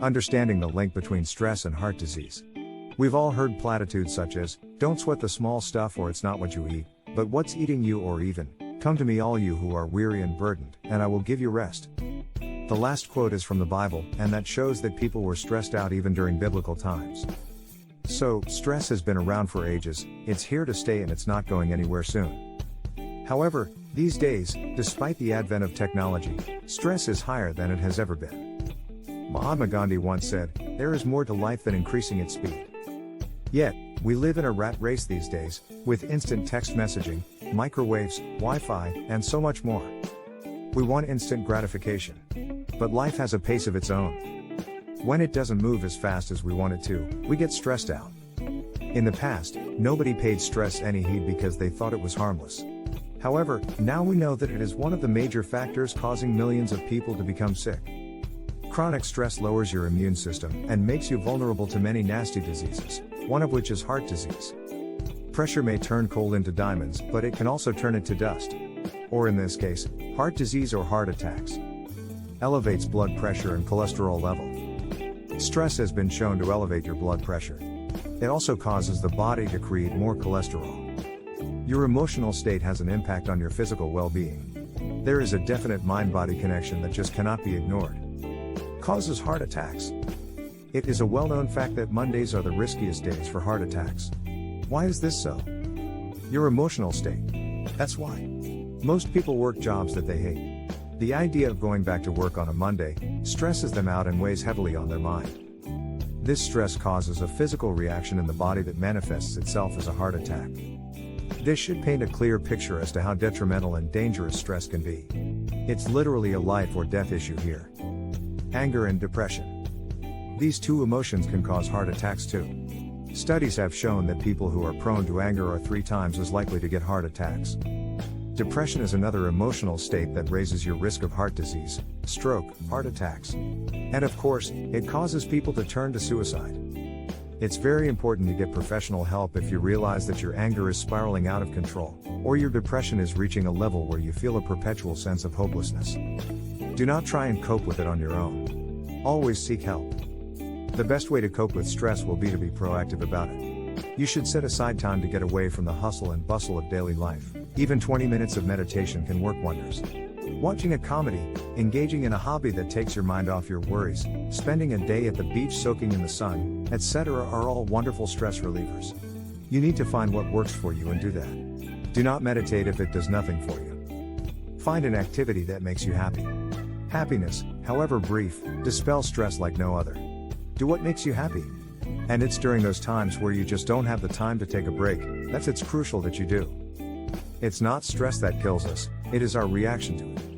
Understanding the link between stress and heart disease. We've all heard platitudes such as, "Don't sweat the small stuff or it's not what you eat, but what's eating you," or even, "Come to me all you who are weary and burdened, and I will give you rest." The last quote is from the Bible, and that shows that people were stressed out even during biblical times. So, stress has been around for ages, it's here to stay and it's not going anywhere soon. However, these days, despite the advent of technology, stress is higher than it has ever been. Mahatma Gandhi once said, "There is more to life than increasing its speed." Yet, we live in a rat race these days, with instant text messaging, microwaves, Wi-Fi, and so much more. We want instant gratification. But life has a pace of its own. When it doesn't move as fast as we want it to, we get stressed out. In the past, nobody paid stress any heed because they thought it was harmless. However, now we know that it is one of the major factors causing millions of people to become sick. Chronic stress lowers your immune system and makes you vulnerable to many nasty diseases, one of which is heart disease. Pressure may turn coal into diamonds, but it can also turn it to dust. Or in this case, heart disease or heart attacks. Elevates blood pressure and cholesterol level. Stress has been shown to elevate your blood pressure. It also causes the body to create more cholesterol. Your emotional state has an impact on your physical well-being. There is a definite mind-body connection that just cannot be ignored. Causes heart attacks. It is a well-known fact that Mondays are the riskiest days for heart attacks. Why is this so? Your emotional state. That's why. Most people work jobs that they hate. The idea of going back to work on a Monday stresses them out and weighs heavily on their mind. This stress causes a physical reaction in the body that manifests itself as a heart attack. This should paint a clear picture as to how detrimental and dangerous stress can be. It's literally a life or death issue here. Anger and depression. These two emotions can cause heart attacks too. Studies have shown that people who are prone to anger are 3 times as likely to get heart attacks. Depression is another emotional state that raises your risk of heart disease, stroke, heart attacks. And of course, it causes people to turn to suicide. It's very important to get professional help if you realize that your anger is spiraling out of control, or your depression is reaching a level where you feel a perpetual sense of hopelessness. Do not try and cope with it on your own. Always seek help. The best way to cope with stress will be to be proactive about it. You should set aside time to get away from the hustle and bustle of daily life. Even 20 minutes of meditation can work wonders. Watching a comedy, engaging in a hobby that takes your mind off your worries, spending a day at the beach soaking in the sun, etc. are all wonderful stress relievers. You need to find what works for you and do that. Do not meditate if it does nothing for you. Find an activity that makes you happy. Happiness, however brief, dispels stress like no other. Do what makes you happy. And it's during those times where you just don't have the time to take a break, it's crucial that you do. It's not stress that kills us, it is our reaction to it.